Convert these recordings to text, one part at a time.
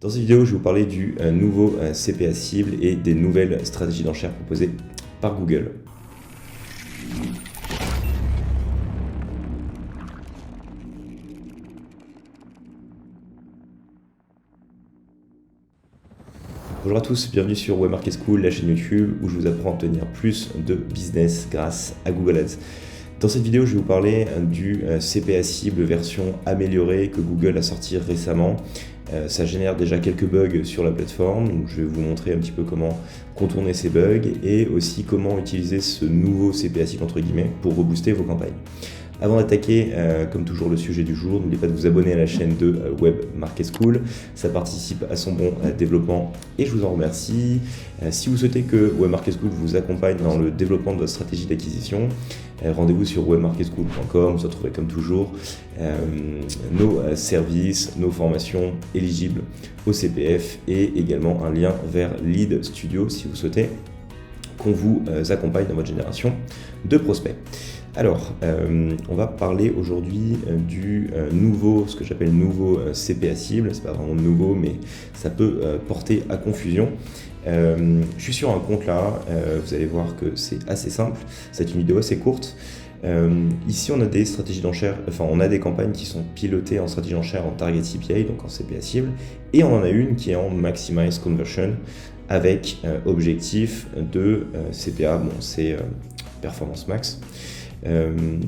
Dans cette vidéo, je vais vous parler du nouveau CPA cible et des nouvelles stratégies d'enchères proposées par Google. Bonjour à tous, bienvenue sur Web Market School, la chaîne YouTube où je vous apprends à obtenir plus de business grâce à Google Ads. Dans cette vidéo, je vais vous parler du CPA cible version améliorée que Google a sorti récemment. Ça génère déjà quelques bugs sur la plateforme, donc je vais vous montrer un petit peu comment contourner ces bugs et aussi comment utiliser ce nouveau CPA cible entre guillemets pour rebooster vos campagnes. Avant d'attaquer, comme toujours, le sujet du jour, n'oubliez pas de vous abonner à la chaîne de Web Market School. Ça participe à son bon développement et je vous en remercie. Si vous souhaitez que Web Market School vous accompagne dans le développement de votre stratégie d'acquisition, rendez-vous sur webmarketschool.com. Vous retrouverez comme toujours nos services, nos formations éligibles au CPF et également un lien vers Lead Studio si vous souhaitez qu'on vous accompagne dans votre génération de prospects. Alors, on va parler aujourd'hui du nouveau, ce que j'appelle nouveau CPA cible. C'est pas vraiment nouveau, mais ça peut porter à confusion. Je suis sur un compte là, vous allez voir que c'est assez simple. C'est une vidéo assez courte. Ici, on a des stratégies d'enchères, enfin, on a des campagnes qui sont pilotées en stratégie d'enchères en target CPA, donc en CPA cible, et on en a une qui est en maximize conversion avec objectif de CPA, bon, c'est performance max.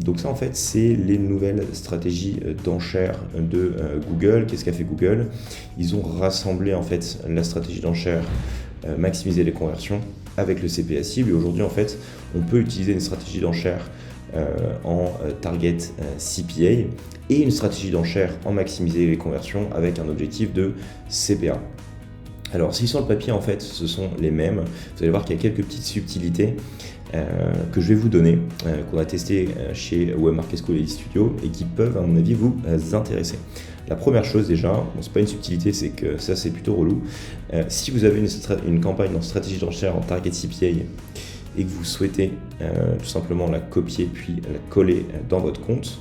Donc ça en fait c'est les nouvelles stratégies d'enchères de Google. Qu'est-ce qu'a fait Google? Ils ont rassemblé en fait la stratégie d'enchères maximiser les conversions avec le CPA cible et aujourd'hui en fait on peut utiliser une stratégie d'enchères en target CPA et une stratégie d'enchères en maximiser les conversions avec un objectif de CPA. Alors si sur le papier en fait ce sont les mêmes, vous allez voir qu'il y a quelques petites subtilités que je vais vous donner, qu'on a testé chez Web Market School et Lead Studio et qui peuvent à mon avis vous intéresser. La première chose déjà, bon, c'est pas une subtilité, c'est que ça c'est plutôt relou. Si vous avez une campagne en stratégie d'enchère en target CPA et que vous souhaitez tout simplement la copier puis la coller dans votre compte,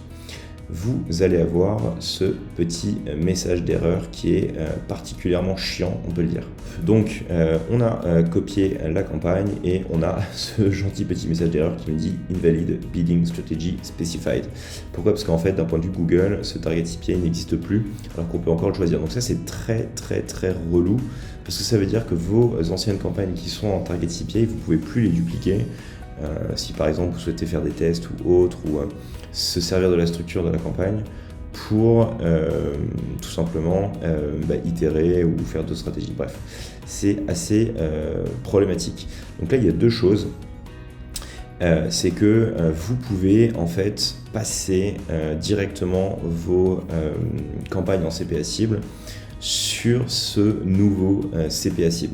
vous allez avoir ce petit message d'erreur qui est particulièrement chiant, on peut le dire. Donc on a copié la campagne et on a ce gentil petit message d'erreur qui me dit Invalid Bidding Strategy Specified. Pourquoi? Parce qu'en fait d'un point de vue Google, ce target CPA n'existe plus alors qu'on peut encore le choisir. Donc ça c'est très relou parce que ça veut dire que vos anciennes campagnes qui sont en target CPA, vous ne pouvez plus les dupliquer. Si par exemple vous souhaitez faire des tests ou autre ou se servir de la structure de la campagne pour tout simplement itérer ou faire d'autres stratégies. Bref, c'est assez problématique. Donc là il y a deux choses. C'est que vous pouvez en fait passer directement vos campagnes en CPA cible sur ce nouveau CPA cible.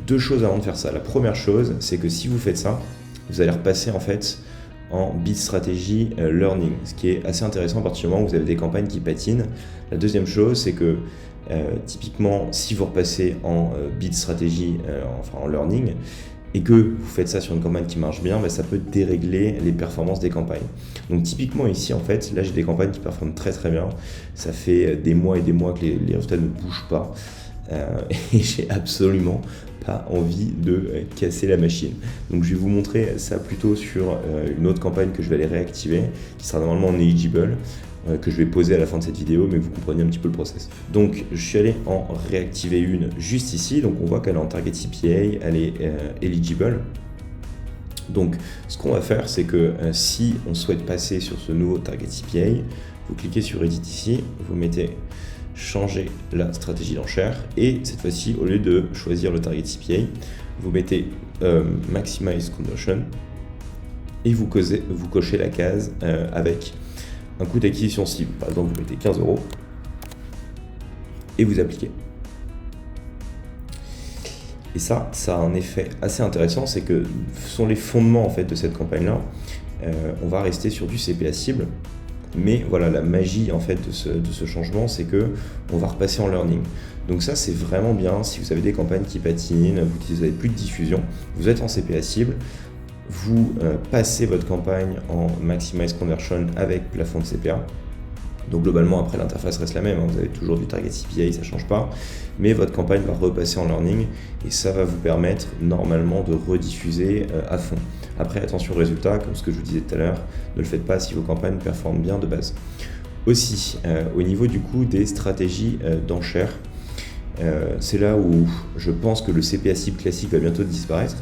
Deux choses avant de faire ça. La première chose, c'est que si vous faites ça, vous allez repasser en fait en bid stratégie learning, ce qui est assez intéressant à partir du moment où vous avez des campagnes qui patinent. La deuxième chose, c'est que typiquement, si vous repassez en bid stratégie, en learning, et que vous faites ça sur une campagne qui marche bien, ça peut dérégler les performances des campagnes. Donc typiquement ici, en fait, là j'ai des campagnes qui performent très bien. Ça fait des mois et des mois que les résultats ne bougent pas. Et j'ai absolument pas envie de casser la machine. Donc je vais vous montrer ça plutôt sur une autre campagne que je vais aller réactiver, qui sera normalement en eligible, que je vais poser à la fin de cette vidéo, mais vous comprenez un petit peu le process. Donc je suis allé en réactiver une juste ici, donc on voit qu'elle est en target CPA, elle est eligible. Donc ce qu'on va faire, c'est que si on souhaite passer sur ce nouveau target CPA, vous cliquez sur Edit ici, vous mettez changer la stratégie d'enchère et cette fois-ci au lieu de choisir le target CPA vous mettez maximize conversion et vous cochez la case avec un coût d'acquisition cible. Par exemple vous mettez 15 € et vous appliquez. Et ça a un effet assez intéressant, c'est que ce sont les fondements en fait de cette campagne là. On va rester sur du CPA cible. Mais voilà, la magie en fait de ce changement, c'est que on va repasser en learning. Donc ça, c'est vraiment bien. Si vous avez des campagnes qui patinent, vous n'avez plus de diffusion, vous êtes en CPA cible, vous passez votre campagne en maximize conversion avec plafond de CPA. Donc globalement, après, l'interface reste la même, hein. Vous avez toujours du target CPA, ça ne change pas, mais votre campagne va repasser en learning et ça va vous permettre normalement de rediffuser à fond. Après, attention au résultat, comme ce que je vous disais tout à l'heure, ne le faites pas si vos campagnes performent bien de base. Aussi, au niveau du coup des stratégies d'enchères, c'est là où je pense que le CPA cible classique va bientôt disparaître,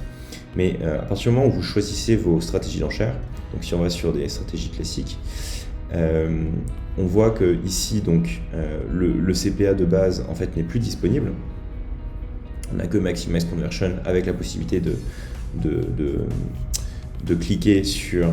mais à partir du moment où vous choisissez vos stratégies d'enchères, donc si on va sur des stratégies classiques, on voit que ici donc le CPA de base en fait n'est plus disponible. On n'a que Maximize Conversion avec la possibilité de cliquer sur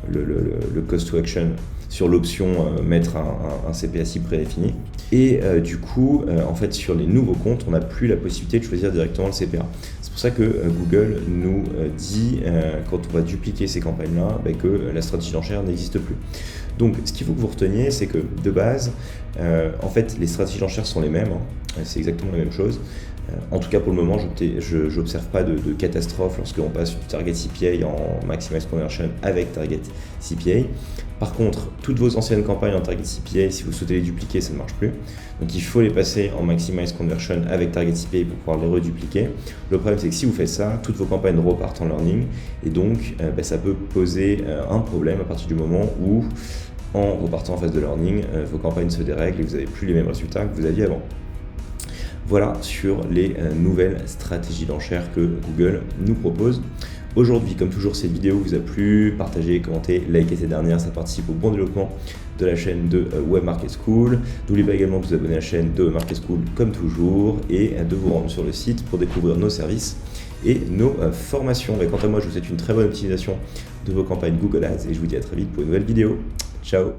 le Cost to Action, sur l'option mettre un CPA cible prédéfini. Et du coup, en fait, sur les nouveaux comptes, on n'a plus la possibilité de choisir directement le CPA. C'est pour ça que Google nous dit, quand on va dupliquer ces campagnes-là, que la stratégie d'enchère n'existe plus. Donc, ce qu'il faut que vous reteniez, c'est que de base, en fait, les stratégies d'enchère sont les mêmes, hein. C'est exactement la même chose. En tout cas, pour le moment, je n'observe pas de catastrophe lorsqu'on passe du Target CPA en Maximize Conversion avec Target CPA. Par contre, toutes vos anciennes campagnes en Target CPA, si vous souhaitez les dupliquer, ça ne marche plus. Donc il faut les passer en Maximize Conversion avec Target CPA pour pouvoir les redupliquer. Le problème, c'est que si vous faites ça, toutes vos campagnes repartent en learning et donc ça peut poser un problème à partir du moment où, en repartant en phase de learning, vos campagnes se dérèglent et vous n'avez plus les mêmes résultats que vous aviez avant. Voilà sur les nouvelles stratégies d'enchères que Google nous propose. Aujourd'hui, comme toujours, cette vidéo vous a plu, partagez, commentez, likez cette dernière, ça participe au bon développement de la chaîne de Web Market School. N'oubliez pas également de vous abonner à la chaîne de Web Market School comme toujours et de vous rendre sur le site pour découvrir nos services et nos formations. Et quant à moi, je vous souhaite une très bonne optimisation de vos campagnes Google Ads et je vous dis à très vite pour une nouvelle vidéo. Ciao!